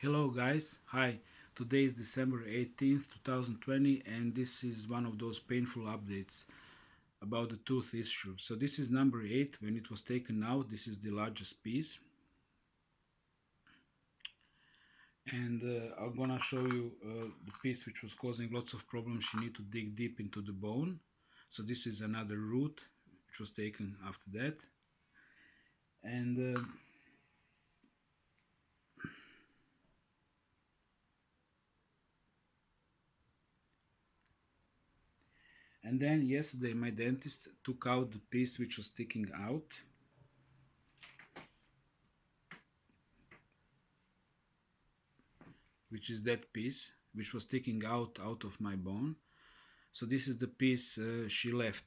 Hello guys, hi. Today is December 18th, 2020, and this is one of those painful updates about the tooth issue. So this is number 8 when it was taken out. This is the largest piece, and I'm gonna show you the piece which was causing lots of problems. You need to dig deep into the bone. So this is another root which was taken after that, and then yesterday my dentist took out the piece which was sticking out, which is that piece which was sticking out of my bone. So this is the piece she left.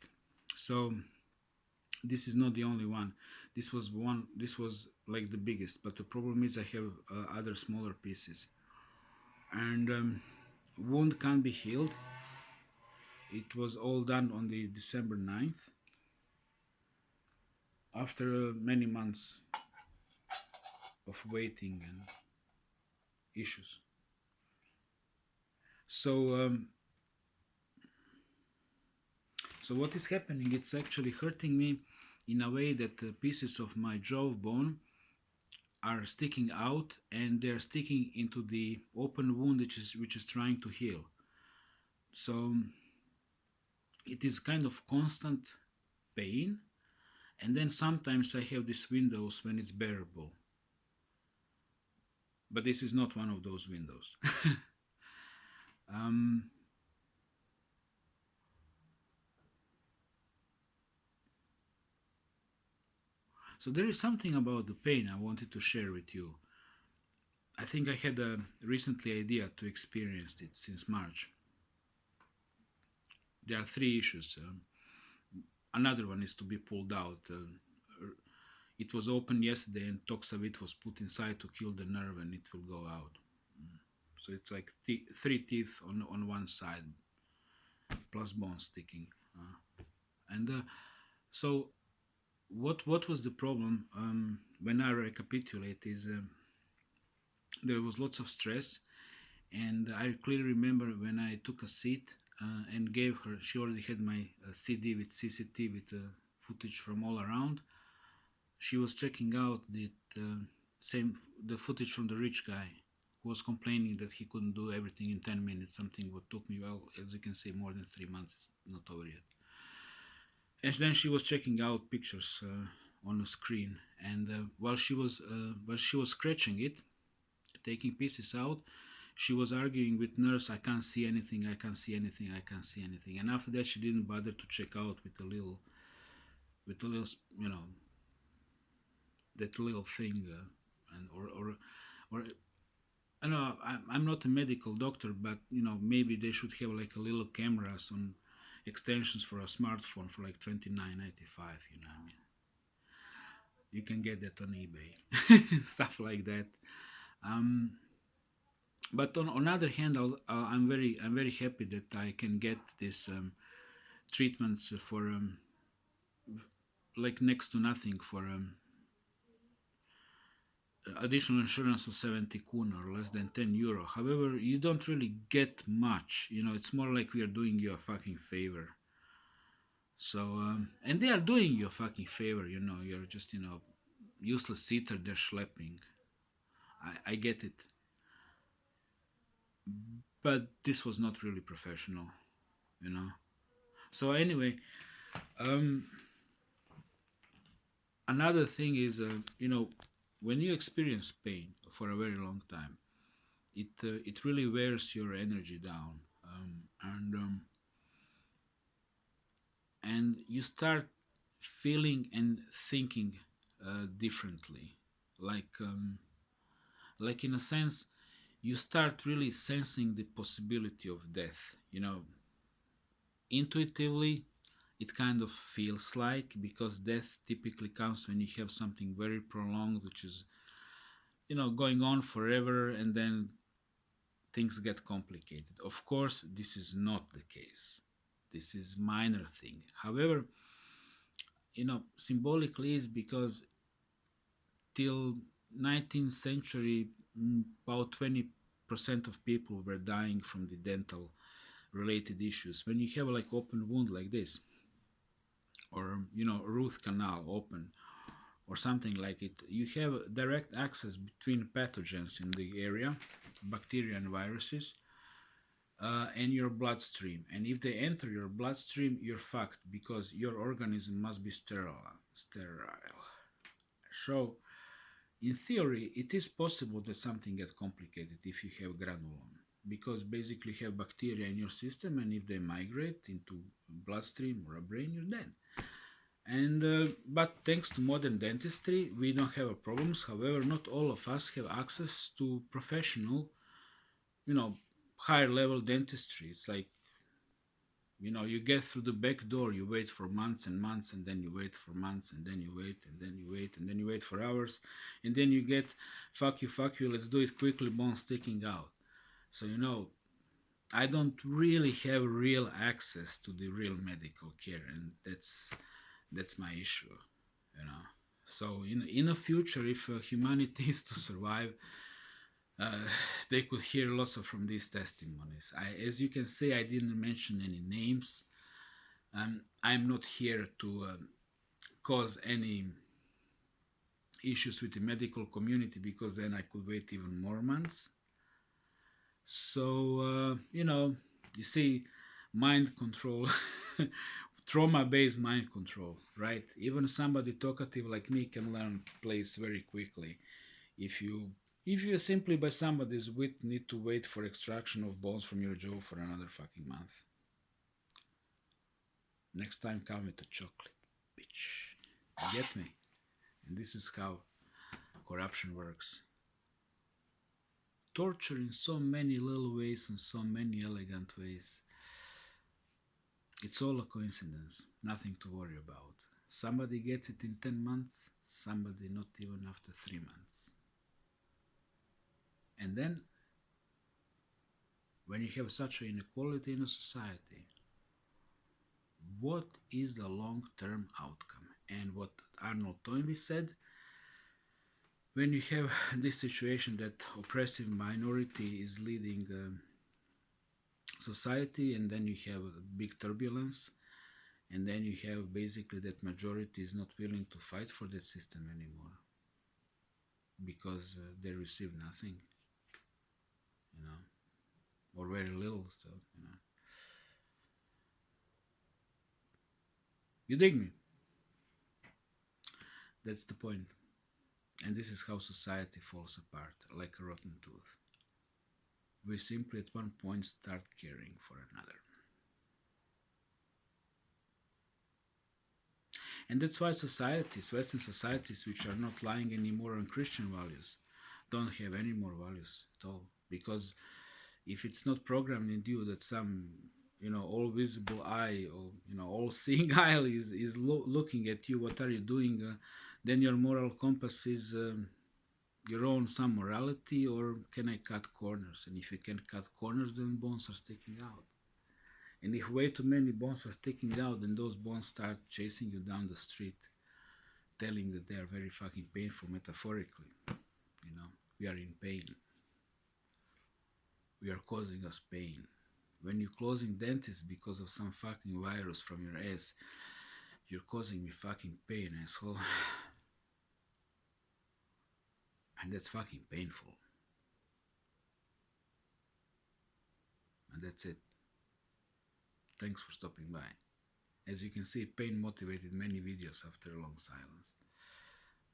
So this is not the only one. This was like the biggest, but the problem is I have other smaller pieces, and wound can't be healed. It was all done on the December 9th after many months of waiting and issues. So um, so what is happening, it's actually hurting me in a way that the pieces of my jawbone are sticking out, and they're sticking into the open wound which is trying to heal. So it is kind of constant pain, and then sometimes I have these windows when it's bearable, but this is not one of those windows. um, so there is something about the pain I wanted to share with you. I think I had a recently idea to experience it since March. There are three issues. Another one is to be pulled out. It was opened yesterday, and Toxavit was put inside to kill the nerve, and it will go out. So it's like three teeth on one side, plus bone sticking. And so, what was the problem? When I recapitulate, is there was lots of stress, and I clearly remember when I took a seat and gave her. She already had my CD with CCT with footage from all around. She was checking out same the footage from the rich guy who was complaining that he couldn't do everything in 10 minutes, something what took me, well, as you can see, more than 3 months. It's not over yet. And then she was checking out pictures on the screen, and while she was scratching it, taking pieces out, she was arguing with nurse, I can't see anything, I can't see anything, I can't see anything. And after that she didn't bother to check out with a little, that little thing, and or I know I'm not a medical doctor, but maybe they should have like a little cameras on extensions for a smartphone for like 29.95. I mean, you can get that on eBay, stuff like that. Um, but on other hand, I'm very happy that I can get this treatments for like next to nothing, for additional insurance of 70 kun, or less than 10 euro. However, you don't really get much. It's more like we are doing you a fucking favor. So, and they are doing you a fucking favor. You're just, useless sitter. They're schlepping. I get it, but this was not really professional. You know. So anyway, um, another thing is, when you experience pain for a very long time, it really wears your energy down, and you start feeling and thinking differently, like in a sense, you start really sensing the possibility of death. Intuitively, it kind of feels like, because death typically comes when you have something very prolonged, which is going on forever, and then things get complicated. Of course, this is not the case. This is minor thing. However, symbolically is because till 19th century, about 20% of people were dying from the dental related issues. When you have like open wound like this, or root canal open, or something like it, you have direct access between pathogens in the area, bacteria and viruses, and your bloodstream. And if they enter your bloodstream, you're fucked because your organism must be sterile. So, in theory, it is possible that something gets complicated if you have granuloma, because basically you have bacteria in your system, and if they migrate into bloodstream or a brain, you're dead. And but thanks to modern dentistry, we don't have a problems. However, not all of us have access to professional, you know, higher level dentistry. It's like, you get through the back door, you wait for months and months, and then you wait for months, and then you wait, and then you wait, and then you wait for hours, and then you get, fuck you, let's do it quickly, bone sticking out. So, I don't really have real access to the real medical care, and that's my issue, you know. So in the future, if humanity is to survive, uh, they could hear lots of from these testimonies. As you can see, I didn't mention any names. I'm not here to cause any issues with the medical community, because then I could wait even more months. So, you see, mind control, trauma based mind control, right? Even somebody talkative like me can learn plays very quickly. If you simply by somebody's wit need to wait for extraction of bones from your jaw for another fucking month. Next time come with a chocolate, bitch. You get me? And this is how corruption works. Torture in so many little ways and so many elegant ways. It's all a coincidence, nothing to worry about. Somebody gets it in 10 months, somebody not even after 3 months. And then, when you have such an inequality in a society, what is the long term outcome? And what Arnold Toynbee said, when you have this situation that oppressive minority is leading society, and then you have a big turbulence, and then you have basically that majority is not willing to fight for that system anymore because they receive nothing, you know, or very little. So, you dig me? That's the point. And this is how society falls apart like a rotten tooth. We simply at one point start caring for another. And that's why societies, Western societies, which are not lying anymore on Christian values, don't have any more values at all. Because if it's not programmed in you that some, all visible eye, or, all seeing eye is looking at you, what are you doing, then your moral compass is your own some morality, or can I cut corners? And if you can cut corners, then bones are sticking out. And if way too many bones are sticking out, then those bones start chasing you down the street, telling that they are very fucking painful metaphorically. We are in pain. We are causing us pain. When you're closing dentists because of some fucking virus from your ass, you're causing me fucking pain, asshole. And that's fucking painful. And that's it. Thanks for stopping by. As you can see, pain motivated many videos after a long silence.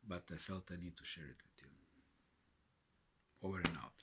But I felt I need to share it with you. Over and out.